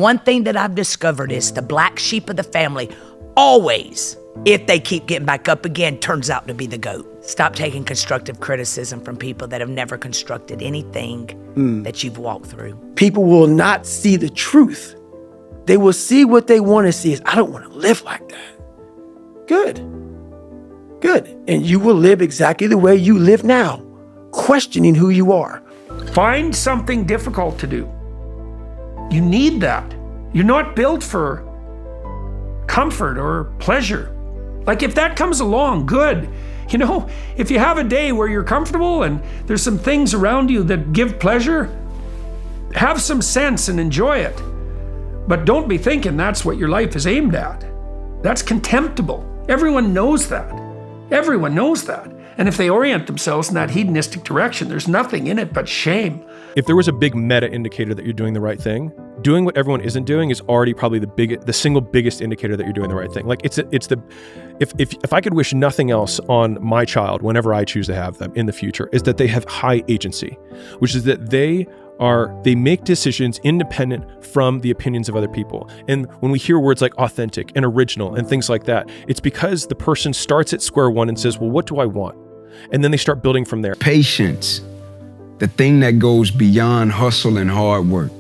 One thing that I've discovered is the black sheep of the family always, if they keep getting back up again, turns out to be the goat. Stop taking constructive criticism from people that have never constructed anything that you've walked through. People will not see the truth. They will see what they want to see is, I don't want to live like that. Good. And you will live exactly the way you live now, questioning who you are. Find something difficult to do. You need that. You're not built for comfort or pleasure. Like if that comes along, good. You know, if you have a day where you're comfortable and there's some things around you that give pleasure, have some sense and enjoy it. But don't be thinking that's what your life is aimed at. That's contemptible. Everyone knows that. Everyone knows that. And if they orient themselves in that hedonistic direction, there's nothing in it but shame. If there was a big meta indicator that you're doing the right thing, doing what everyone isn't doing is already probably the single biggest indicator that you're doing the right thing. Like if I could wish nothing else on my child whenever I choose to have them in the future, is that they have high agency, which is that they make decisions independent from the opinions of other people. And when we hear words like authentic and original and things like that, it's because the person starts at square one and says, well, what do I want? And then they start building from there. Patience, the thing that goes beyond hustle and hard work.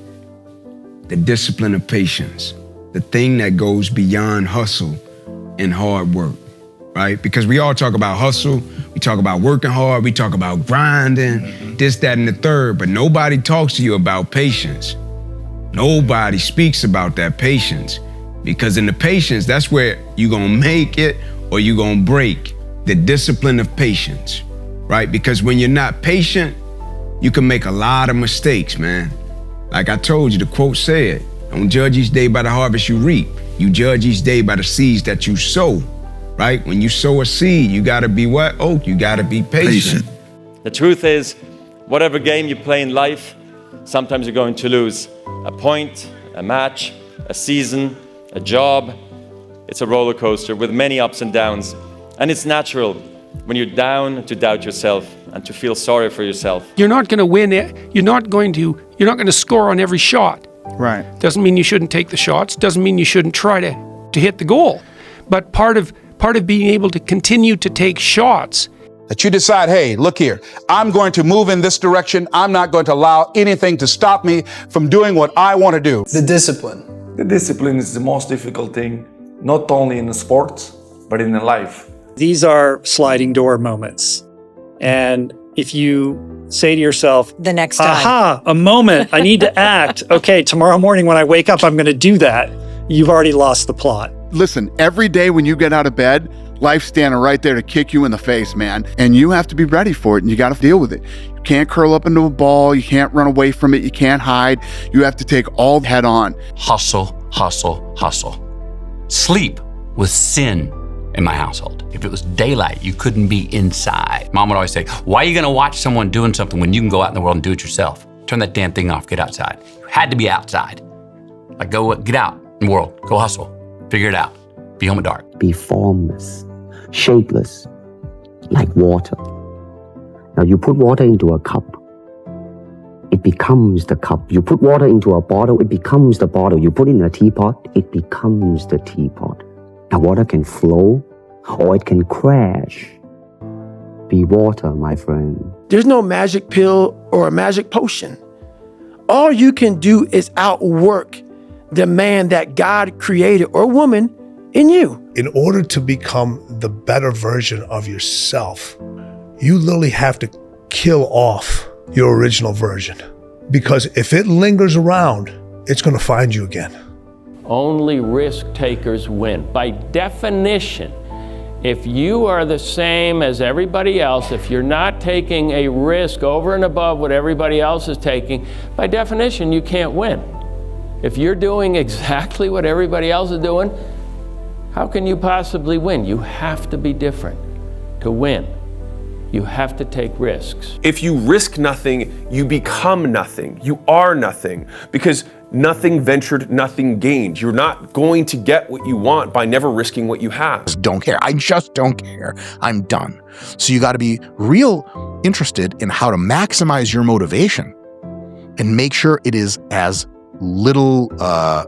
The discipline of patience, the thing that goes beyond hustle and hard work, right? Because we all talk about hustle, we talk about working hard, we talk about grinding, this, that, and the third, but nobody talks to you about patience. Nobody speaks about that patience, because in the patience, that's where you're gonna make it or you're gonna break. The discipline of patience, right? Because when you're not patient, you can make a lot of mistakes, man. Like I told you, the quote said, don't judge each day by the harvest you reap. You judge each day by the seeds that you sow, right? When you sow a seed, you gotta be what? Oh, you gotta be patient. The truth is, whatever game you play in life, sometimes you're going to lose. A point, a match, a season, a job. It's a roller coaster with many ups and downs. And it's natural when you're down to doubt yourself and to feel sorry for yourself. You're not going to win it. You're not going to score on every shot. Right. Doesn't mean you shouldn't take the shots. Doesn't mean you shouldn't try to hit the goal. But part of being able to continue to take shots. That you decide, hey, look here, I'm going to move in this direction. I'm not going to allow anything to stop me from doing what I want to do. The discipline. The discipline is the most difficult thing, not only in the sports, but in the life. These are sliding door moments. And if you say to yourself, the next time, aha, a moment, I need to act. Okay, tomorrow morning when I wake up, I'm going to do that. You've already lost the plot. Listen, every day when you get out of bed, life's standing right there to kick you in the face, man. And you have to be ready for it and you got to deal with it. You can't curl up into a ball. You can't run away from it. You can't hide. You have to take all head on. Hustle, hustle, hustle. Sleep was sin in my household. If it was daylight, you couldn't be inside. Mom would always say, why are you gonna watch someone doing something when you can go out in the world and do it yourself? Turn that damn thing off, get outside. You had to be outside. Like get out in the world, go hustle, figure it out, be home at dark. Be formless, shapeless, like water. Now you put water into a cup, it becomes the cup. You put water into a bottle, it becomes the bottle. You put it in a teapot, it becomes the teapot. Now water can flow or it can crash. Be water, my friend. There's no magic pill or a magic potion. All you can do is outwork the man that God created or woman in you. In order to become the better version of yourself, you literally have to kill off your original version. Because if it lingers around, it's going to find you again. Only risk takers win. By definition, if you are the same as everybody else, if you're not taking a risk over and above what everybody else is taking, by definition, you can't win. If you're doing exactly what everybody else is doing, how can you possibly win? You have to be different to win. You have to take risks. If you risk nothing, you become nothing. You are nothing, because nothing ventured, nothing gained. You're not going to get what you want by never risking what you have. Don't care. I just don't care. I'm done. So you got to be real interested in how to maximize your motivation and make sure it is as little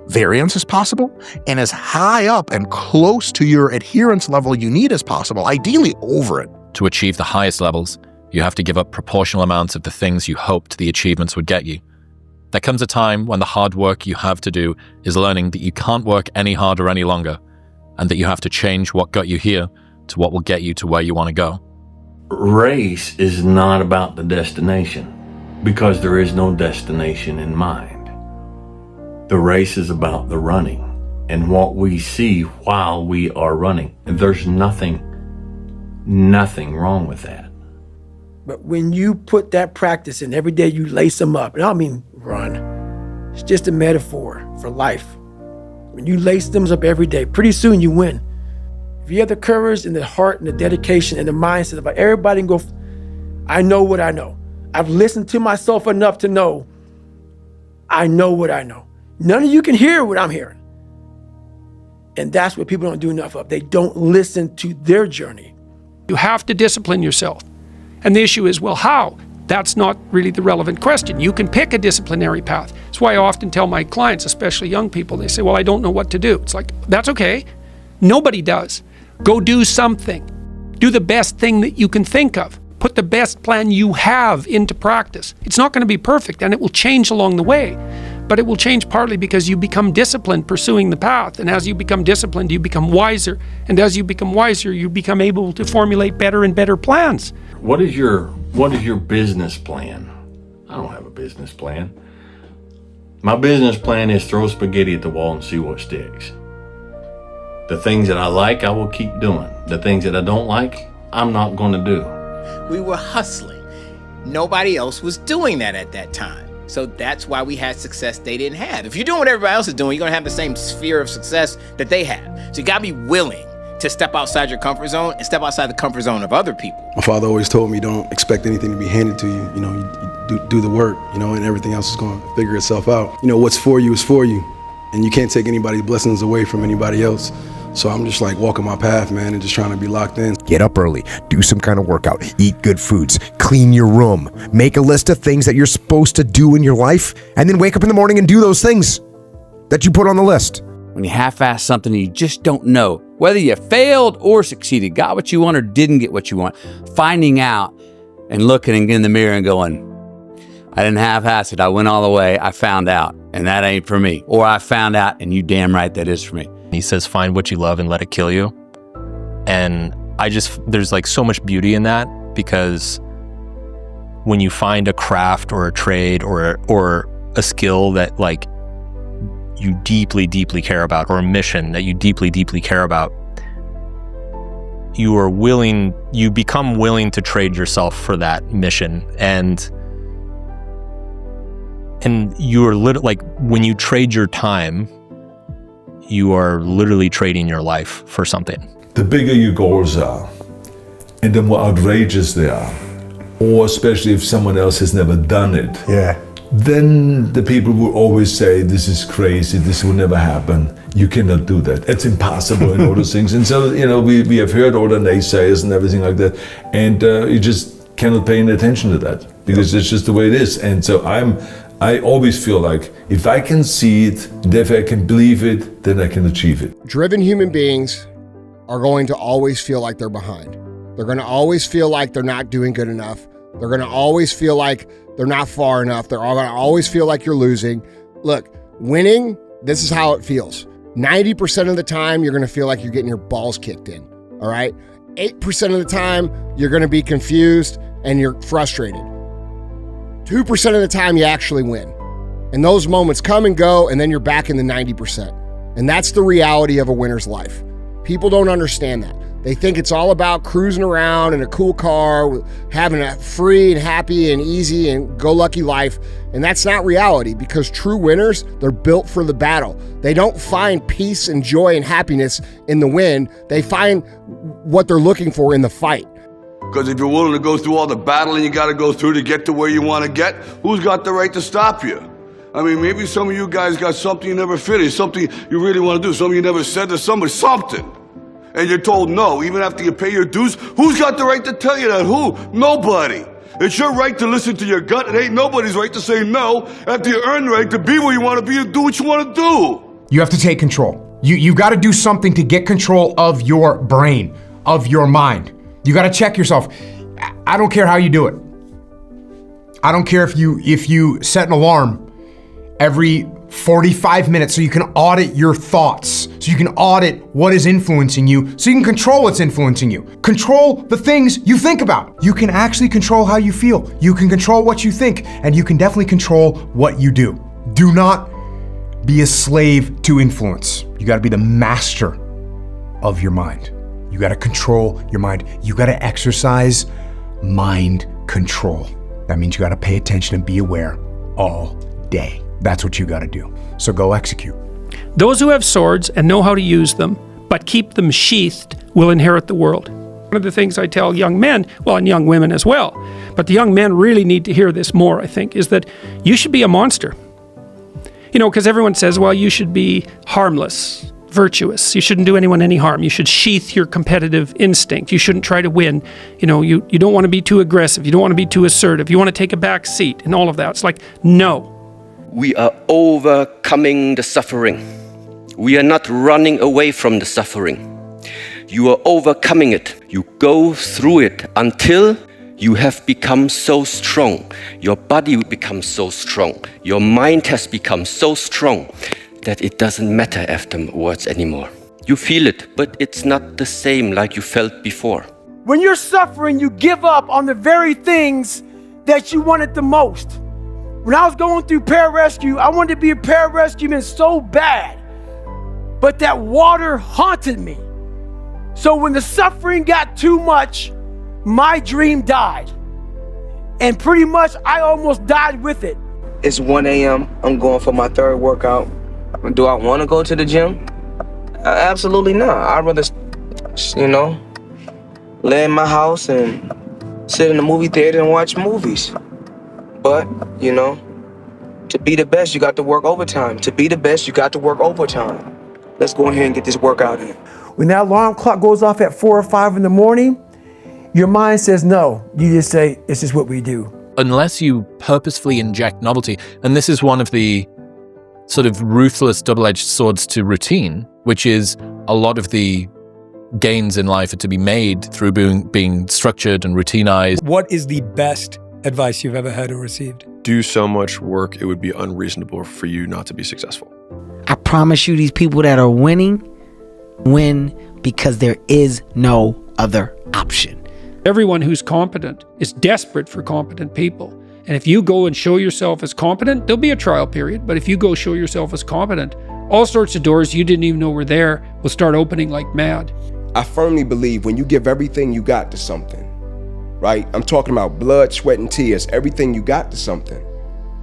variance as possible and as high up and close to your adherence level you need as possible, ideally over it. To achieve the highest levels, you have to give up proportional amounts of the things you hoped the achievements would get you. There comes a time when the hard work you have to do is learning that you can't work any harder any longer, and that you have to change what got you here to what will get you to where you want to go. Race is not about the destination, because there is no destination in mind. The race is about the running and what we see while we are running. And there's nothing wrong with that. But when you put that practice in every day, you lace them up. And I don't mean run. It's just a metaphor for life. When you lace them up every day, pretty soon you win. If you have the courage and the heart and the dedication and the mindset of everybody can go, I know what I know. I've listened to myself enough to know I know what I know. None of you can hear what I'm hearing. And that's what people don't do enough of. They don't listen to their journey. You have to discipline yourself. And the issue is, well, how? That's not really the relevant question. You can pick a disciplinary path. That's why I often tell my clients, especially young people, they say, well, I don't know what to do. It's like, that's okay. Nobody does. Go do something. Do the best thing that you can think of. Put the best plan you have into practice. It's not going to be perfect, and it will change along the way. But it will change partly because you become disciplined pursuing the path. And as you become disciplined, you become wiser. And as you become wiser, you become able to formulate better and better plans. What is your business plan? I don't have a business plan. My business plan is throw spaghetti at the wall and see what sticks. The things that I like, I will keep doing. The things that I don't like, I'm not going to do. We were hustling. Nobody else was doing that at that time. So that's why we had success they didn't have. If you're doing what everybody else is doing, you're gonna have the same sphere of success that they have. So you gotta be willing to step outside your comfort zone and step outside the comfort zone of other people. My father always told me, don't expect anything to be handed to you. You know, you do the work, you know, and everything else is gonna figure itself out. You know, what's for you is for you. And you can't take anybody's blessings away from anybody else. So I'm just like walking my path, man, and just trying to be locked in. Get up early, do some kind of workout, eat good foods, clean your room, make a list of things that you're supposed to do in your life, and then wake up in the morning and do those things that you put on the list. When you half-ass something and you just don't know whether you failed or succeeded, got what you want or didn't get what you want, finding out and looking in the mirror and going, I didn't half-ass it, I went all the way, I found out, and that ain't for me. Or I found out, and you damn right that is for me. He says, find what you love and let it kill you. And there's like so much beauty in that, because when you find a craft or a trade or a skill that like you deeply, deeply care about, or a mission that you deeply, deeply care about, you become willing to trade yourself for that mission. And you're like, when you trade your time, you are literally trading your life for something. The bigger your goals are, and the more outrageous they are, or especially if someone else has never done it, then the people will always say, this is crazy, this will never happen, you cannot do that, it's impossible, and all those things. And so, you know, we have heard all the naysayers and everything like that, and you just cannot pay any attention to that, because it's just the way it is. And so I always feel like if I can see it, and if I can believe it, then I can achieve it. Driven human beings are going to always feel like they're behind. They're going to always feel like they're not doing good enough. They're going to always feel like they're not far enough. They're all going to always feel like you're losing. Look, winning, this is how it feels. 90% of the time, you're going to feel like you're getting your balls kicked in, all right? 8% of the time, you're going to be confused and you're frustrated. 2% of the time you actually win. And those moments come and go, and then you're back in the 90%. And that's the reality of a winner's life. People don't understand that. They think it's all about cruising around in a cool car, having a free and happy and easy and go-lucky life. And that's not reality, because true winners, they're built for the battle. They don't find peace and joy and happiness in the win. They find what they're looking for in the fight. Because if you're willing to go through all the battling you got to go through to get to where you want to get, who's got the right to stop you? I mean, maybe some of you guys got something you never finished, something you really want to do, something you never said to somebody, something. And you're told no, even after you pay your dues. Who's got the right to tell you that? Who? Nobody. It's your right to listen to your gut. It ain't nobody's right to say no after you earn the right to be where you want to be and do what you want to do. You have to take control. You got to do something to get control of your brain, of your mind. You got to check yourself. I don't care how you do it. I don't care if you set an alarm every 45 minutes so you can audit your thoughts, so you can audit what is influencing you, so you can control what's influencing you. Control the things you think about. You can actually control how you feel. You can control what you think, and you can definitely control what you do. Do not be a slave to influence. You got to be the master of your mind. You got to control your mind. You got to exercise mind control. That means you got to pay attention and be aware all day. That's what you got to do. So go execute. Those who have swords and know how to use them, but keep them sheathed, will inherit the world. One of the things I tell young men, well, and young women as well, but the young men really need to hear this more, I think, is that you should be a monster. You know, because everyone says, well, you should be harmless, virtuous. You shouldn't do anyone any harm. You should sheath your competitive instinct. You shouldn't try to win. You know, you don't want to be too aggressive. You don't want to be too assertive. You want to take a back seat and all of that. It's like, no. We are overcoming the suffering. We are not running away from the suffering. You are overcoming it. You go through it until you have become so strong. Your body becomes so strong. Your mind has become so strong that it doesn't matter afterwards anymore. You feel it, but it's not the same like you felt before. When you're suffering, you give up on the very things that you wanted the most. When I was going through pararescue, I wanted to be a pararescueman so bad, but that water haunted me. So when the suffering got too much, my dream died. And pretty much I almost died with it. It's 1 a.m. I'm going for my third workout. Do I want to go to the gym? Absolutely not. I'd rather, lay in my house and sit in the movie theater and watch movies. But, to be the best, you got to work overtime. To be the best, you got to work overtime. Let's go ahead and get this workout in. When that alarm clock goes off at 4 or 5 in the morning, your mind says no. You just say, this is what we do. Unless you purposefully inject novelty, and this is one of the sort of ruthless double-edged swords to routine, which is a lot of the gains in life are to be made through being structured and routinized. What is the best advice you've ever heard or received? Do so much work, it would be unreasonable for you not to be successful. I promise you, these people that are winning win because there is no other option. Everyone who's competent is desperate for competent people. And if you go and show yourself as competent, there'll be a trial period, but if you go show yourself as competent, all sorts of doors you didn't even know were there will start opening like mad. I firmly believe when you give everything you got to something, right? I'm talking about blood, sweat, and tears, everything you got to something,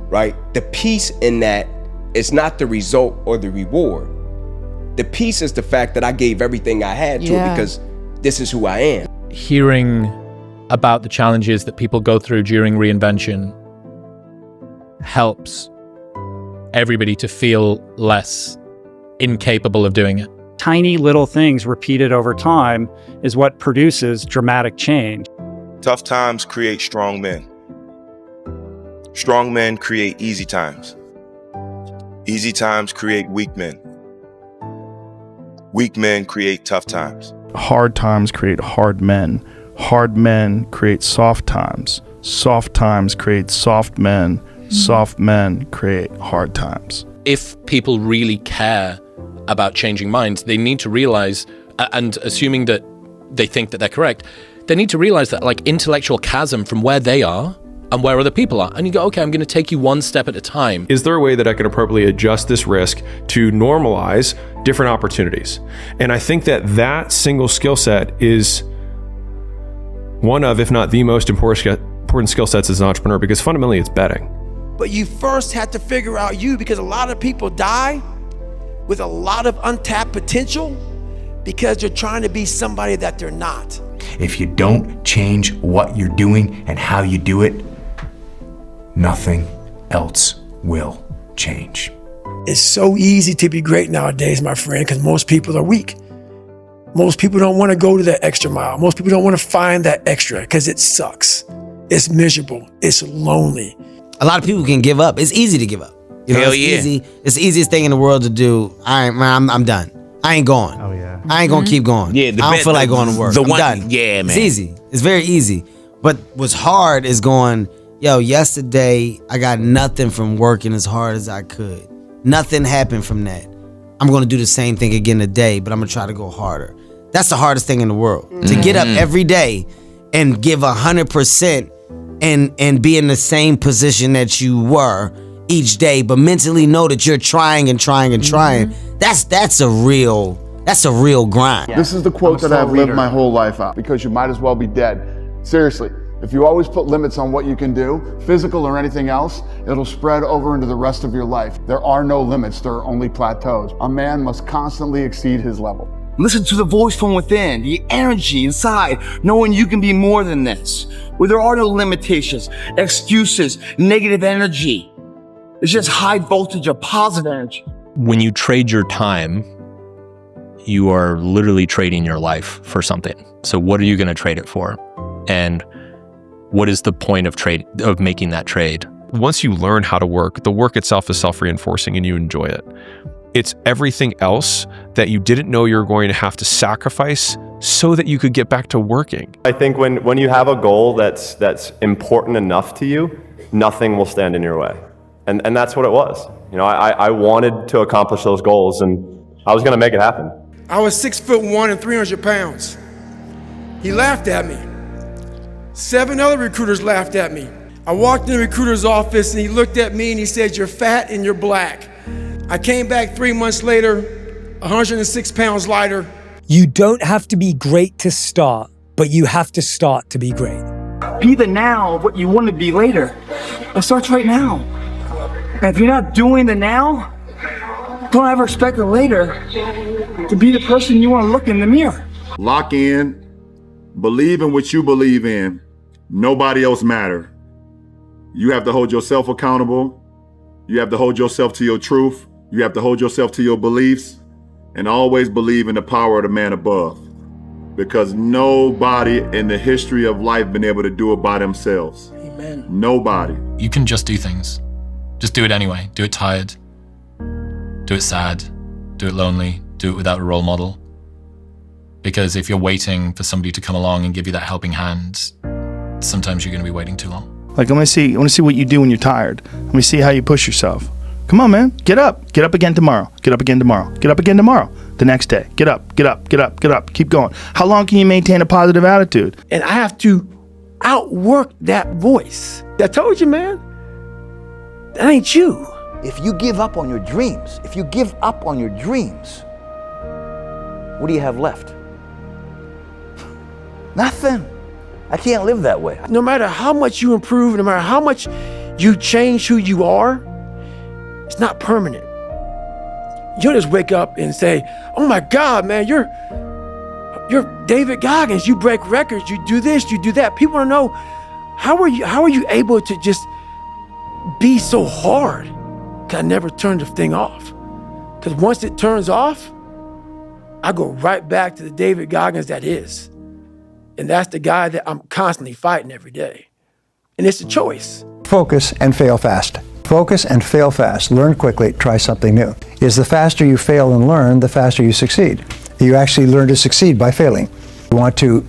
right? The peace in that is not the result or the reward. The peace is the fact that I gave everything I had to it because this is who I am. Hearing about the challenges that people go through during reinvention helps everybody to feel less incapable of doing it. Tiny little things repeated over time is what produces dramatic change. Tough times create strong men. Strong men create easy times. Easy times create weak men. Weak men create tough times. Hard times create hard men. Hard men create soft times. Soft times create soft men. Soft men create hard times. If people really care about changing minds, they need to realize, and assuming that they think that they're correct, they need to realize that like intellectual chasm from where they are and where other people are. And you go, okay, I'm going to take you one step at a time. Is there a way that I can appropriately adjust this risk to normalize different opportunities? And I think that single skill set is one of, if not the most important skill sets as an entrepreneur, because fundamentally it's betting. But you first have to figure out you, because a lot of people die with a lot of untapped potential because they're trying to be somebody that they're not. If you don't change what you're doing and how you do it, nothing else will change. It's so easy to be great nowadays, my friend, because most people are weak. Most people don't want to go to that extra mile. Most people don't want to find that extra because it sucks. It's miserable. It's lonely. A lot of people can give up. It's easy to give up. You know, Hell it's yeah. easy. It's the easiest thing in the world to do. I'm done. I ain't going. Oh yeah. I ain't gonna keep going. Yeah, I don't feel like going to work. I'm done. Yeah, man. It's easy. It's very easy. But what's hard is going, yo, yesterday I got nothing from working as hard as I could. Nothing happened from that. I'm gonna do the same thing again today, but I'm gonna try to go harder. That's the hardest thing in the world. To get up every day and give 100% and be in the same position that you were each day, but mentally know that you're trying and trying and trying. That's a real grind. This is the quote that I've lived my whole life out, because you might as well be dead. Seriously, if you always put limits on what you can do, physical or anything else, it'll spread over into the rest of your life. There are no limits, there are only plateaus. A man must constantly exceed his level. Listen to the voice from within, the energy inside, knowing you can be more than this. Where there are no limitations, excuses, negative energy. It's just high voltage of positive energy. When you trade your time, you are literally trading your life for something. So what are you going to trade it for? And what is the point of making that trade? Once you learn how to work, the work itself is self-reinforcing and you enjoy it. It's everything else that you didn't know you were going to have to sacrifice so that you could get back to working. I think when you have a goal that's important enough to you, nothing will stand in your way. And that's what it was. You know, I wanted to accomplish those goals and I was gonna make it happen. I was 6'1" and 300 pounds. He laughed at me. 7 other recruiters laughed at me. I walked in the recruiter's office and he looked at me and he said, "You're fat and you're black." I came back 3 months later, 106 pounds lighter. You don't have to be great to start, but you have to start to be great. Be the now of what you want to be later. It starts right now. And if you're not doing the now, don't ever expect the later to be the person you want to look in the mirror. Lock in, believe in what you believe in. Nobody else matter. You have to hold yourself accountable. You have to hold yourself to your truth. You have to hold yourself to your beliefs, and always believe in the power of the man above, because nobody in the history of life been able to do it by themselves. Amen. Nobody. You can just do things. Just do it anyway. Do it tired. Do it sad. Do it lonely. Do it without a role model. Because if you're waiting for somebody to come along and give you that helping hand, sometimes you're going to be waiting too long. Like, I want to see what you do when you're tired. Let me see how you push yourself. Come on, man. Get up. Get up again tomorrow. Get up again tomorrow. Get up again tomorrow. The next day. Get up. Get up. Get up. Get up. Keep going. How long can you maintain a positive attitude? And I have to outwork that voice. I told you, man. That ain't you. If you give up on your dreams, what do you have left? Nothing. I can't live that way. No matter how much you improve, no matter how much you change who you are, it's not permanent. You don't just wake up and say, "Oh my God, man, you're David Goggins. You break records. You do this. You do that." People want to know, how are you able to just be so hard? 'Cause I never turned the thing off. Because once it turns off, I go right back to the David Goggins that is. And that's the guy that I'm constantly fighting every day. And it's a choice. Focus and fail fast. Focus and fail fast. Learn quickly, try something new. Is the faster you fail and learn, the faster you succeed. You actually learn to succeed by failing. You want to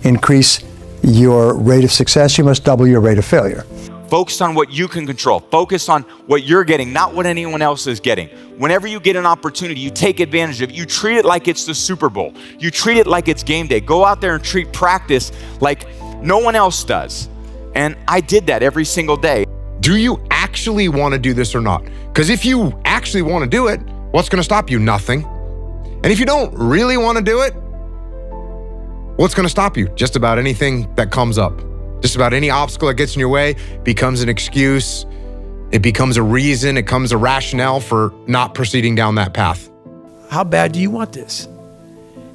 increase your rate of success, you must double your rate of failure. Focus on what you can control. Focus on what you're getting, not what anyone else is getting. Whenever you get an opportunity, you take advantage of it. You treat it like it's the Super Bowl. You treat it like it's game day. Go out there and treat practice like no one else does. And I did that every single day. Do you actually want to do this or not? Because if you actually want to do it, what's going to stop you? Nothing. And if you don't really want to do it, what's going to stop you? Just about anything that comes up. Just about any obstacle that gets in your way becomes an excuse. It becomes a reason. It becomes a rationale for not proceeding down that path. How bad do you want this?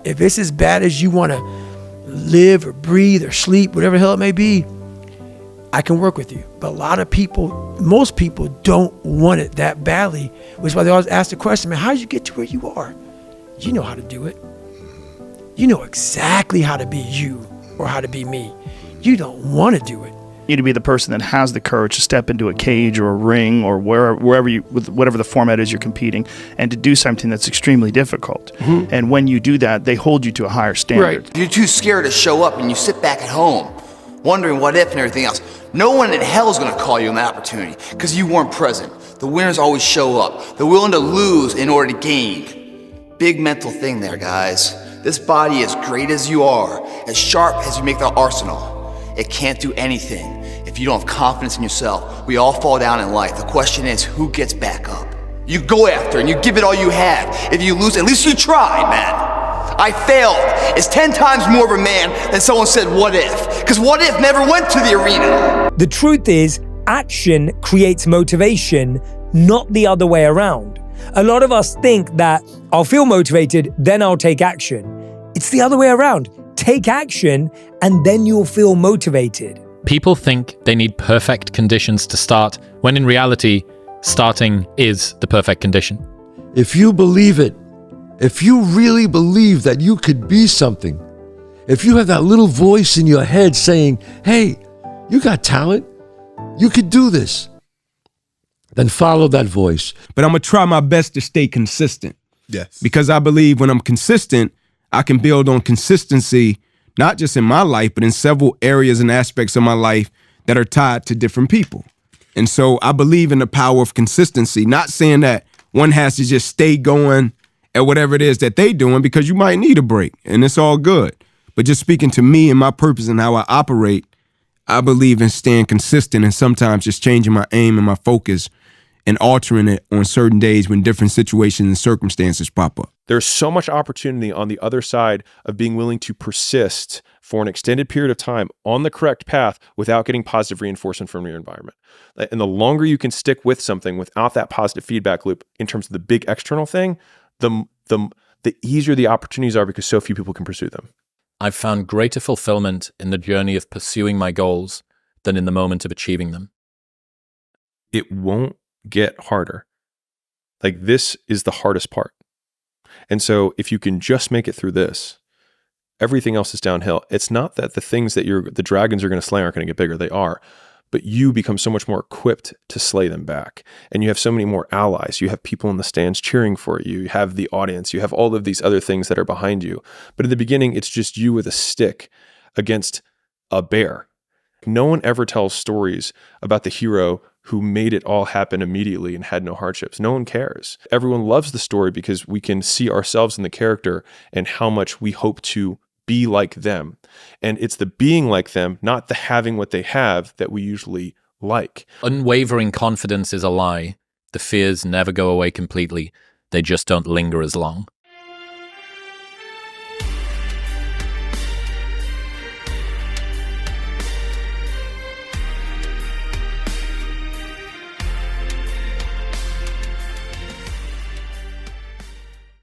If it's as bad as you want to live or breathe or sleep, whatever the hell it may be, I can work with you. But a lot of people, most people don't want it that badly, which is why they always ask the question, man, how did you get to where you are? You know how to do it. You know exactly how to be you or how to be me. You don't want to do it. You need to be the person that has the courage to step into a cage or a ring or wherever you, with whatever the format is you're competing, and to do something that's extremely difficult. And when you do that, they hold you to a higher standard. You're too scared to show up and you sit back at home, wondering what if and everything else. No one in hell is gonna call you an opportunity because you weren't present. The winners always show up. They're willing to lose in order to gain. Big mental thing there, guys. This body, as great as you are, as sharp as you make the arsenal, it can't do anything if you don't have confidence in yourself. We all fall down in life. The question is, who gets back up? You go after and you give it all you have. If you lose, at least you tried, man. I failed. It's 10 times more of a man than someone said, what if? Because what if never went to the arena. The truth is, action creates motivation, not the other way around. A lot of us think that I'll feel motivated, then I'll take action. It's the other way around. Take action, and then you'll feel motivated. People think they need perfect conditions to start, when in reality, starting is the perfect condition. If you believe it, if you really believe that you could be something, if you have that little voice in your head saying, hey, you got talent, you could do this, then follow that voice. But I'm gonna try my best to stay consistent. Yes. Because I believe when I'm consistent, I can build on consistency, not just in my life, but in several areas and aspects of my life that are tied to different people. And so I believe in the power of consistency, not saying that one has to just stay going at whatever it is that they doing, because you might need a break and it's all good. But just speaking to me and my purpose and how I operate, I believe in staying consistent and sometimes just changing my aim and my focus and altering it on certain days when different situations and circumstances pop up. There's so much opportunity on the other side of being willing to persist for an extended period of time on the correct path without getting positive reinforcement from your environment. And the longer you can stick with something without that positive feedback loop in terms of the big external thing, the easier the opportunities are because so few people can pursue them. I've found greater fulfillment in the journey of pursuing my goals than in the moment of achieving them. It won't get harder. Like, this is the hardest part. And so if you can just make it through this, everything else is downhill. It's not that the things that the dragons are going to slay aren't going to get bigger. They are. But you become so much more equipped to slay them back. And you have so many more allies. You have people in the stands cheering for you. You have the audience. You have all of these other things that are behind you. But in the beginning, it's just you with a stick against a bear. No one ever tells stories about the hero who made it all happen immediately and had no hardships. No one cares. Everyone loves the story because we can see ourselves in the character and how much we hope to be like them. And it's the being like them, not the having what they have, that we usually like. Unwavering confidence is a lie. The fears never go away completely. They just don't linger as long.